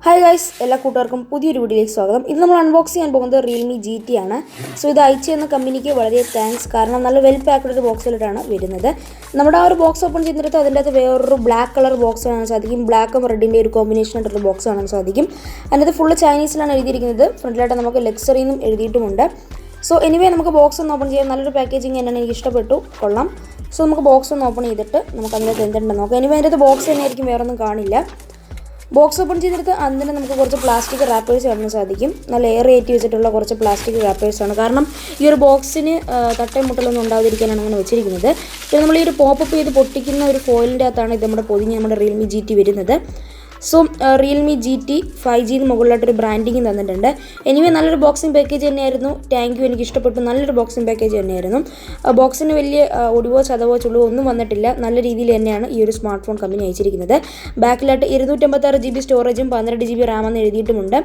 Hi guys, എല്ലാ കൂട്ടുകാർക്കും പുതിയൊരു വീഡിയോയിലേക്ക് സ്വാഗതം. ഇത് നമ്മൾ അൺബോക്സ് ചെയ്യാൻ പോകുന്നത് റിയൽമി GT ആണ്. സോ ഇത് അയച്ചു തന്ന കമ്പനിക്ക് വളരെ താങ്ക്സ്. കാരണം നല്ല വെൽ പാക്ക്ഡ് ഒരു ബോക്സിലിട്ടാണ് വരുന്നത്. നമ്മുടെ ആ ഒരു ബോക്സ് ഓപ്പൺ ചെയ്തിട്ട് അതിൻ്റെ അകത്ത് വേറൊരു ബ്ലാക്ക് കളർ ബോക്സ് കാണാൻ സാധിക്കും. ബ്ലാക്കും റെഡിൻ്റെ ഒരു കോമ്പിനേഷൻ ആയിട്ടുള്ള ബോക്സ് കാണാൻ സാധിക്കും. അതിനകത്ത് ഫുള്ള് ചൈനീസിലാണ് എഴുതിയിരിക്കുന്നത്. ഫ്രണ്ടിലായിട്ട് നമുക്ക് ലക്സറി എന്നും എഴുതിയിട്ടുമുണ്ട്. സോ എനിവേ നമുക്ക് ബോക്സ് ഒന്ന് ഓപ്പൺ ചെയ്യാം. നല്ലൊരു പാക്കേജിങ് തന്നെയാണ്, എനിക്ക് ഇഷ്ടപ്പെട്ടു, കൊള്ളാം. സോ നമുക്ക് ബോക്സ് ഒന്ന് ഓപ്പൺ ചെയ്തിട്ട് നമുക്ക് അതിനകത്ത് എന്തുണ്ടെന്ന് നോക്കാം. എനിവേ അതിൻ്റെ ബോക്സ് തന്നെ ആയിരിക്കും, വേറെ ഒന്നും കാണില്ല. ബോക്സ് ഓപ്പൺ ചെയ്തെടുത്ത് അതിന് നമുക്ക് കുറച്ച് പ്ലാസ്റ്റിക് റാപ്പേഴ്സ് കാണാൻ സാധിക്കും. നല്ല എയർ കയറ്റി വെച്ചിട്ടുള്ള കുറച്ച് പ്ലാസ്റ്റിക് റാപ്പേഴ്സാണ്. കാരണം ഈ ഒരു ബോക്സിന് തട്ടയും മുട്ടലൊന്നും ഉണ്ടാകാതിരിക്കാനാണ് അങ്ങനെ വെച്ചിരിക്കുന്നത്. പിന്നെ നമ്മൾ ഈ ഒരു പോപ്പപ്പ് ചെയ്ത് പൊട്ടിക്കുന്ന ഒരു ഫോയിലിൻ്റെ അകത്താണ് ഇത് നമ്മുടെ പൊതിഞ്ഞ് നമ്മുടെ റിയൽമി GT വരുന്നത്. സോ റിയൽമി GT 5G മുകളിലായിട്ടൊരു ബ്രാൻഡിങ് തന്നിട്ടുണ്ട്. എനിവേ നല്ലൊരു ബോക്സിംഗ് പാക്കേജ് തന്നെയായിരുന്നു. താങ്ക് യു, എനിക്ക് ഇഷ്ടപ്പെട്ടു. നല്ലൊരു ബോക്സിംഗ് പാക്കേജ് തന്നെയായിരുന്നു. ബോക്സിന് വലിയ ഒടിവോ ചതവോ ചുളിവോ ഒന്നും വന്നിട്ടില്ല. നല്ല രീതിയിൽ തന്നെയാണ് ഈ ഒരു സ്മാർട്ട് ഫോൺ കമ്പനി അയച്ചിരിക്കുന്നത്. ബാക്കിലായിട്ട് 256 GB സ്റ്റോറേജും 12 GB റാം എന്ന് എഴുതിയിട്ടുമുണ്ട്.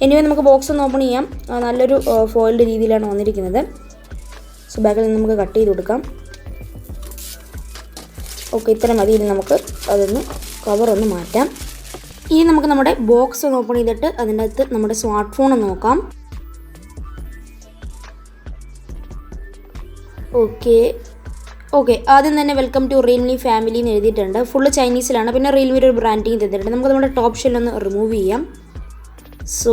എനിവേ നമുക്ക് ബോക്സ് ഒന്ന് ഓപ്പൺ ചെയ്യാം. നല്ലൊരു ഫോയിൽഡ് രീതിയിലാണ് വന്നിരിക്കുന്നത്. സോ ബാക്കിൽ നിന്ന് നമുക്ക് കട്ട് ചെയ്ത് കൊടുക്കാം. ഓക്കെ, ഇത്ര മതി. ഇനി നമുക്ക് അതൊന്ന് കവറൊന്ന് മാറ്റാം. ഇനി നമുക്ക് നമ്മുടെ ബോക്സ് ഒന്ന് ഓപ്പൺ ചെയ്തിട്ട് അതിൻ്റെ അകത്ത് നമ്മുടെ സ്മാർട്ട് ഫോൺ നോക്കാം. ഓക്കെ ആദ്യം തന്നെ വെൽക്കം ടു റിയൽമി ഫാമിലി എന്ന് എഴുതിയിട്ടുണ്ട്. ഫുള്ള് ചൈനീസിലാണ്. പിന്നെ റിയൽമിയുടെ ഒരു ബ്രാൻഡിങ് തന്നിട്ടുണ്ട്. നമുക്ക് നമ്മുടെ ടോപ്പ് ഷെല്ലൊന്ന് റിമൂവ് ചെയ്യാം. സോ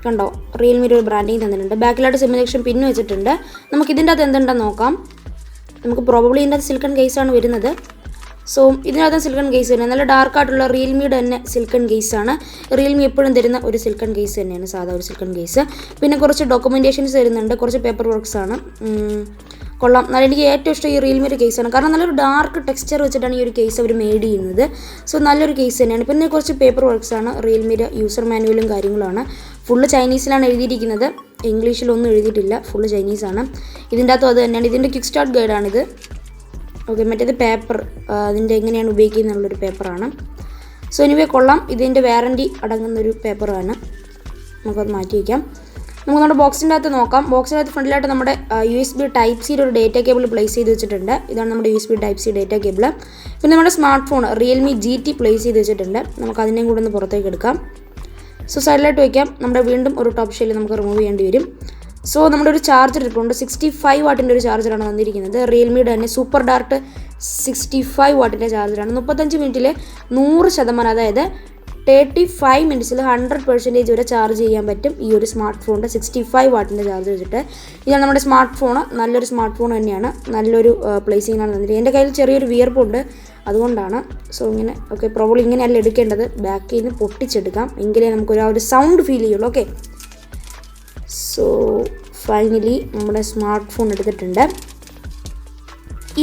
കണ്ടോ, റിയൽമിയുടെ ഒരു ബ്രാൻഡിങ് തന്നിട്ടുണ്ട്. ബാക്കിലായിട്ട് സിമുലേഷൻ പിന്ന് വെച്ചിട്ടുണ്ട്. നമുക്ക് ഇതിൻ്റെ അകത്ത് എന്തുണ്ടെന്ന് നോക്കാം. നമുക്ക് പ്രോബബ്ലി ഇതിൻ്റെ അകത്ത് സിലിക്കൺ കേസാണ് വരുന്നത്. സോ ഇതിനകത്ത് സിലിക്കൺ കേസ് തന്നെ, നല്ല ഡാർക്കായിട്ടുള്ള റിയൽമിയുടെ തന്നെ സിലിക്കൺ കേസാണ്. റിയൽമി എപ്പോഴും തരുന്ന ഒരു സിലിക്കൺ കേസ് തന്നെയാണ്, സാധാ ഒരു സിലിക്കൺ കേസ്. പിന്നെ കുറച്ച് ഡോക്യുമെൻറ്റേഷൻസ് തരുന്നുണ്ട്, കുറച്ച് പേപ്പർ വർക്ക്സ് ആണ്. കൊള്ളാം. നല്ല എനിക്ക് ഏറ്റവും ഇഷ്ടം ഈ റിയൽമിയുടെ കേസാണ്. കാരണം നല്ലൊരു ഡാർക്ക് ടെക്സ്ചർ വെച്ചിട്ടാണ് ഈ ഒരു കേസ് അവർ മെയ്ഡ് ചെയ്യുന്നത്. സോ നല്ലൊരു കേസ് തന്നെയാണ്. പിന്നെ കുറച്ച് പേപ്പർ വർക്ക്സ് ആണ്. റിയൽമിയുടെ യൂസർ മാനുവലും കാര്യങ്ങളുമാണ്. ഫുള്ള് ചൈനീസിലാണ് എഴുതിയിരിക്കുന്നത്, ഇംഗ്ലീഷിലൊന്നും എഴുതിയിട്ടില്ല. ഫുള്ള് ചൈനീസാണ്. ഇതിൻ്റെ അകത്തും അത് തന്നെയാണ്. ഇതിൻ്റെ ക്വിക്ക് സ്റ്റാർട്ട് ഗൈഡാണിത്. ഓക്കെ, മറ്റേത് പേപ്പർ, അതിൻ്റെ എങ്ങനെയാണ് ഉപയോഗിക്കുന്നത് എന്നുള്ളൊരു പേപ്പറാണ്. സോ എനിവേ കൊള്ളാം. ഇതിൻ്റെ വാറൻറ്റി അടങ്ങുന്നൊരു പേപ്പറാണ്. നമുക്കത് മാറ്റി വയ്ക്കാം. നമുക്ക് നമ്മുടെ ബോക്സിൻ്റെ അകത്ത് നോക്കാം. ബോക്സിൻ്റെ അകത്ത് ഫ്രണ്ടിലായിട്ട് നമ്മുടെ USB Type-C ഒരു ഡേറ്റ കേബിൾ പ്ലേസ് ചെയ്ത് വെച്ചിട്ടുണ്ട്. ഇതാണ് നമ്മുടെ USB Type-C ഡേറ്റ കേബിൾ. പിന്നെ നമ്മുടെ smart phone Realme GT place ചെയ്ത് വെച്ചിട്ടുണ്ട്. നമുക്ക് അതിനെയും കൂടെ ഒന്ന് പുറത്തേക്ക് എടുക്കാം. സോ സൈഡിലായിട്ട് വയ്ക്കാം. നമ്മുടെ വീണ്ടും ഒരു ടോപ്പ് ഷെല്ല് നമുക്ക് റിമൂവ് ചെയ്യേണ്ടി വരും. സോ നമ്മുടെ ഒരു ചാർജർ ഇരിപ്പുണ്ട്. 65 വാട്ടിൻ്റെ ഒരു ചാർജറാണ് വന്നിരിക്കുന്നത്. റിയൽമിയുടെ തന്നെ സൂപ്പർ ഡാർട്ട് 65 വാട്ടിൻ്റെ ചാർജറാണ്. 35 മിനിറ്റിൽ 100%, അതായത് 35 മിനിറ്റ്സിൽ 100% വരെ ചാർജ് ചെയ്യാൻ പറ്റും ഈ ഒരു സ്മാർട്ട് ഫോണിൻ്റെ 65 വാട്ടിൻ്റെ ചാർജ് വെച്ചിട്ട്. ഇതാണ് നമ്മുടെ സ്മാർട്ട് ഫോൺ. നല്ലൊരു സ്മാർട്ട് ഫോൺ തന്നെയാണ്. നല്ലൊരു പ്ലേസിങ്ങാണ് തന്നിരിക്കുന്നത്. എൻ്റെ കയ്യിൽ ചെറിയൊരു വിയർപ്പുണ്ട്, അതുകൊണ്ടാണ്. സോ ഇങ്ങനെ ഓക്കെ, പ്രോബ്ലം ഇങ്ങനെയല്ല എടുക്കേണ്ടത്, ബാക്കിൽ നിന്ന് പൊട്ടിച്ചെടുക്കാം, എങ്കിലേ നമുക്കൊരു ആ ഒരു സൗണ്ട് ഫീൽ ചെയ്യുള്ളൂ. ഓക്കെ, സോ ഫൈനലി നമ്മുടെ സ്മാർട്ട് ഫോൺ എടുത്തിട്ടുണ്ട്.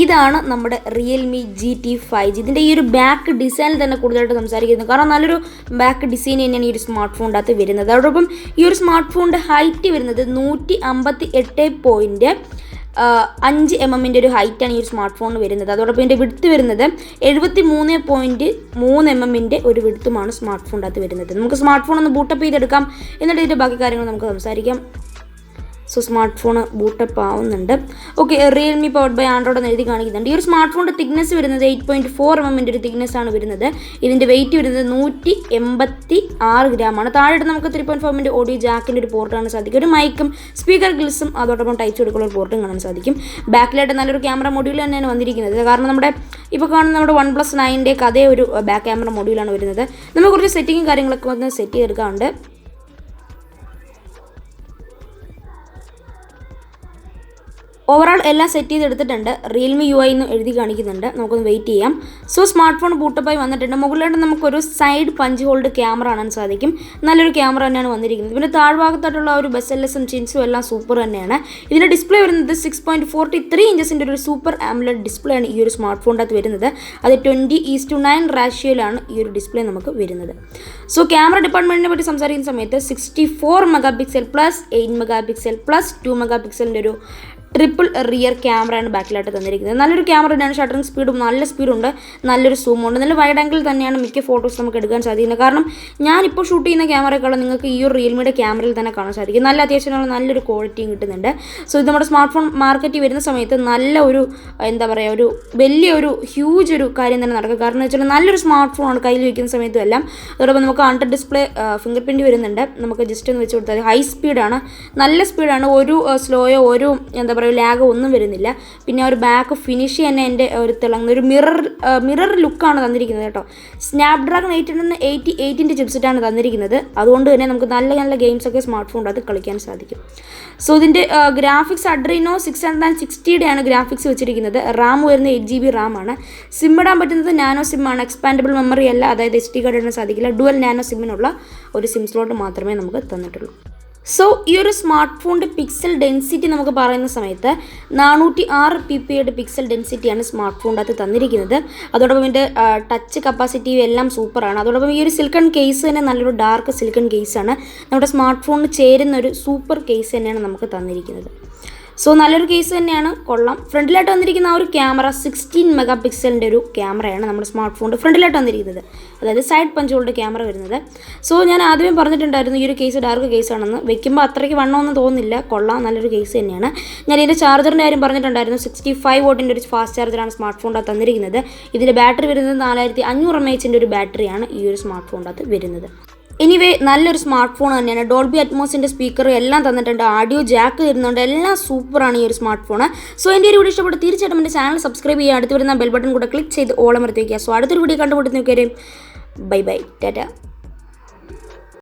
ഇതാണ് നമ്മുടെ റിയൽമി GT 5G. ഇതിൻ്റെ ഈ ഒരു ബാക്ക് ഡിസൈനിൽ തന്നെ കൂടുതലായിട്ട് സംസാരിക്കുന്നത്. കാരണം നല്ലൊരു ബാക്ക് ഡിസൈൻ തന്നെയാണ് ഈ ഒരു സ്മാർട്ട് ഫോണിൻ്റെ അകത്ത് വരുന്നത്. അതോടൊപ്പം ഈ ഒരു സ്മാർട്ട് ഫോണിൻ്റെ ഹൈറ്റ് വരുന്നത് 158.5 mm ഒരു ഹൈറ്റാണ് ഈ ഒരു സ്മാർട്ട് ഫോണിന് വരുന്നത്. അതോടൊപ്പം ഇതിൻ്റെ വിഡ്ത്ത് വരുന്നത് 73.3 mm ഒരു വിഡ്ത്തുമാണ് സ്മാർട്ട് ഫോണിൻ്റെ അകത്ത് വരുന്നത്. നമുക്ക് സ്മാർട്ട് ഫോൺ ഒന്ന് ബൂട്ടപ്പ് ചെയ്തെടുക്കാം, എന്നിട്ട് ഇതിൻ്റെ ബാക്കി കാര്യങ്ങൾ നമുക്ക് സംസാരിക്കാം. സോ സ്മാർട്ട് ഫോൺ ബൂട്ടപ്പ് ആവുന്നുണ്ട്. Okay, Realme powered by Android എന്ന് എഴുതി കാണിക്കുന്നുണ്ട്. ഈ ഒരു സ്മാർട്ട് ഫോണിൻ്റെ തിക്നെസ് വരുന്നത് 8.4 mm ഒരു തിക്നെസ് ആണ് വരുന്നത്. ഇതിൻ്റെ വെയിറ്റ് വരുന്നത് 186 ഗ്രാമാണ്. താഴെ നമുക്ക് 3.5 mm ഓഡിയോ ജാക്കിൻ്റെ ഒരു പോർട്ട് കാണാൻ സാധിക്കും. ഒരു മൈക്കും സ്പീക്കർ ഗ്ലിസും അതോടൊപ്പം ടൈപ്പ് കൊടുക്കുന്ന ഒരു പോർട്ടും കാണാൻ സാധിക്കും. ബാക്കിലായിട്ട് നല്ലൊരു ക്യാമറ മൊഡ്യൂൾ തന്നെയാണ് വന്നിരിക്കുന്നത്. കാരണം നമ്മുടെ ഇപ്പോൾ കാണുന്ന നമ്മുടെ OnePlus 9 അതേ ഒരു ബാക്ക് ക്യാമറ മൊഡ്യൂളാണ് വരുന്നത്. നമ്മൾ കുറച്ച് സെറ്റിങ്ങും കാര്യങ്ങളൊക്കെ വന്ന് സെറ്റ് ചെയ്തെടുക്കാറുണ്ട്. ഓവറോൾ എല്ലാം സെറ്റ് ചെയ്തെടുത്തിട്ടുണ്ട്. റിയൽമി UI എന്ന് എഴുതി കാണിക്കുന്നുണ്ട്. നമുക്കൊന്ന് വെയിറ്റ് ചെയ്യാം. സോ സ്മാർട്ട് ഫോൺ ബൂട്ടപ്പായി വന്നിട്ടുണ്ട്. മുകളിലായിട്ട് നമുക്കൊരു സൈഡ് പഞ്ച് ഹോൾഡ് ക്യാമറ കാണാൻ സാധിക്കും. നല്ലൊരു ക്യാമറ തന്നെയാണ് വന്നിരിക്കുന്നത്. പിന്നെ താഴ്ഭാഗത്തായിട്ടുള്ള ഒരു ബെസെല്ലസും ചിൻസും എല്ലാം സൂപ്പർ തന്നെയാണ്. ഇതിൻ്റെ ഡിസ്പ്ലേ വരുന്നത് 6.43 ഇഞ്ചസിൻ്റെ ഒരു സൂപ്പർ ആംലഡ് ഡിസ്പ്ലേ ആണ് ഈ ഒരു സ്മാർട്ട് ഫോണിൻ്റെ അകത്ത് വരുന്നത്. അത് 20:9 റേഷ്യോയിലാണ് ഈ ഒരു ഡിസ്പ്ലേ നമുക്ക് വരുന്നത്. സോ ക്യാമറ ഡിപ്പാർട്ട്മെൻറ്റിനെ പറ്റി സംസാരിക്കുന്ന സമയത്ത് 64 MP+, 8 MP+, 2 MP ഒരു ട്രിപ്പിൾ റിയർ ക്യാമറയാണ് ബാക്കിലായിട്ട് തന്നിരിക്കുന്നത്. നല്ലൊരു ക്യാമറ തന്നെയാണ്. ഷട്ടറിങ് സ്പീഡും നല്ല സ്പീഡുണ്ട്, നല്ലൊരു സൂമുണ്ട്, നല്ല വൈഡ് ആംഗിൾ തന്നെയാണ് മിക്ക ഫോട്ടോസ് നമുക്ക് എടുക്കാൻ സാധിക്കുന്നത്. കാരണം ഞാനിപ്പോൾ ഷൂട്ട് ചെയ്യുന്ന ക്യാമറയെക്കാളും നിങ്ങൾക്ക് ഈ ഒരു റിയൽമിയുടെ ക്യാമറയിൽ തന്നെ കാണാൻ സാധിക്കും. നല്ല അത്യാവശ്യം നല്ലൊരു ക്വാളിറ്റിയും കിട്ടുന്നുണ്ട്. സോ ഇത് നമ്മുടെ സ്മാർട്ട് ഫോൺ മാർക്കറ്റിൽ വരുന്ന സമയത്ത് നല്ല ഒരു എന്താ പറയുക, ഒരു വലിയൊരു ഹ്യൂജ് ഒരു കാര്യം തന്നെ നടക്കും. കാരണം എന്ന് വെച്ചാൽ നല്ലൊരു സ്മാർട്ട് ഫോണാണ് കയ്യിൽ വയ്ക്കുന്ന സമയത്തും എല്ലാം. അതോടൊപ്പം നമുക്ക് അണ്ടർ ഡിസ്പ്ലേ ഫിംഗർ പ്രിൻറ്റ് വരുന്നുണ്ട്. നമുക്ക് ജസ്റ്റ് ഒന്ന് വെച്ച് കൊടുത്താൽ ഹൈ സ്പീഡാണ്, നല്ല സ്പീഡാണ്, ഒരു സ്ലോയോ ഒരു എന്താ പറയുക ലാഗോ ഒന്നും വരുന്നില്ല. പിന്നെ ഒരു ബാക്ക് ഫിനിഷ് തന്നെ എൻ്റെ ഒരു തിളങ്ങുന്ന ഒരു മിറർ ലുക്കാണ് തന്നിരിക്കുന്നത് കേട്ടോ. സ്നാപ്ഡ്രാഗൺ 888 ചിപ്സെറ്റാണ് തന്നിരിക്കുന്നത്. അതുകൊണ്ട് തന്നെ നമുക്ക് നല്ല നല്ല ഗെയിംസൊക്കെ സ്മാർട്ട് ഫോണിൻ്റെ അത് കളിക്കാൻ സാധിക്കും. സോ ഇതിൻ്റെ ഗ്രാഫിക്സ് Adreno 660 ആണ് ഗ്രാഫിക്സ് വെച്ചിരിക്കുന്നത്. റാം വരുന്ന 8GB റാമാണ്. സിം ഇടാൻ പറ്റുന്നത് നാനോ സിമ്മാണ്, എക്സ്പാൻഡബിൾ മെമ്മറി അല്ല, അതായത് SD കാർഡ് ഇടാൻ സാധിക്കില്ല. ഡുവൽ നാനോ സിമ്മിനുള്ള ഒരു സിം സ്ലോട്ട് മാത്രമേ നമുക്ക് തന്നിട്ടുള്ളൂ. സോ ഈ ഒരു സ്മാർട്ട് ഫോണിൻ്റെ പിക്സൽ ഡെൻസിറ്റി നമുക്ക് പറയുന്ന സമയത്ത് 406 ppi പിക്സൽ ഡെൻസിറ്റിയാണ് സ്മാർട്ട് ഫോണിൻ്റെ അകത്ത് തന്നിരിക്കുന്നത്. അതോടൊപ്പം ഇതിൻ്റെ ടച്ച് കപ്പാസിറ്റിയും എല്ലാം സൂപ്പറാണ്. അതോടൊപ്പം ഈ ഒരു സിലിക്കൺ കേസ് തന്നെ നല്ലൊരു ഡാർക്ക് സിലിക്കൺ കേസാണ്. നമ്മുടെ സ്മാർട്ട് ഫോണിന് ചേരുന്ന ഒരു സൂപ്പർ കേസ് തന്നെയാണ് നമുക്ക് തന്നിരിക്കുന്നത്. സോ നല്ലൊരു കേസ് തന്നെയാണ്, കൊള്ളാം. ഫ്രണ്ടിലായിട്ട് വന്നിരിക്കുന്ന ആ ഒരു ക്യാമറ 16 മെഗാ ഒരു ക്യാമറയാണ് നമ്മുടെ സ്മാർട്ട് ഫോണിൻ്റെ ഫ്രണ്ടിലായിട്ട് വന്നിരിക്കുന്നത്. അതായത് സൈഡ് പഞ്ചുകളുടെ ക്യാമറ വരുന്നത്. സോ ഞാൻ ആദ്യമേ പറഞ്ഞിട്ടുണ്ടായിരുന്നു ഈ ഒരു കേസ് ഡാർക്ക് കേസാണെന്ന്. വെക്കുമ്പോൾ അത്രയ്ക്ക് വണ്ണമൊന്നും തോന്നുന്നില്ല, കൊള്ളാം, നല്ലൊരു കേസ് തന്നെയാണ്. ഞാൻ ഇതിൻ്റെ ചാർജറിൻ്റെ കാര്യം പറഞ്ഞിട്ടുണ്ടായിരുന്നു. 65 വാട്ടിൻ്റെ ഒരു ഫാസ്റ്റ് ചാർജറാണ് സ്മാർട്ട് ഫോണിൻ്റെ അകത്ത് തന്നിരിക്കുന്നത്. ഇതിൻ്റെ ബാറ്ററി വരുന്നത് 4500 mAh ഒരു ബാറ്ററിയാണ് ഈ ഒരു സ്മാർട്ട് ഫോണിൻ്റെ അകത്ത് വരുന്നത്. എനിവേ നല്ലൊരു സ്മാർട്ട് ഫോൺ തന്നെയാണ്. ഡോൾബി അറ്റ്മോസിൻ്റെ സ്പീക്കർ എല്ലാം തന്നിട്ടുണ്ട്, ഓഡിയോ ജാക്ക് തരുന്നുണ്ട്, എല്ലാം സൂപ്പറാണ് ഈ ഒരു സ്മാർട്ട് ഫോൺ. സോ എൻ്റെ ഒരു വീഡിയോ ഇഷ്ടപ്പെട്ട് തീർച്ചയായിട്ടും എൻ്റെ ചാനൽ സബ്സ്ക്രൈബ് ചെയ്യുക, അടുത്ത് വരുന്ന ബെൽ ബട്ടൺ കൂടെ ക്ലിക്ക് ചെയ്ത് ഓളം എടുത്ത് വയ്ക്കുക. സോ അടുത്തൊരു വീഡിയോ കണ്ടുമുട്ടുന്ന ബൈ ബൈ, ടാറ്റ.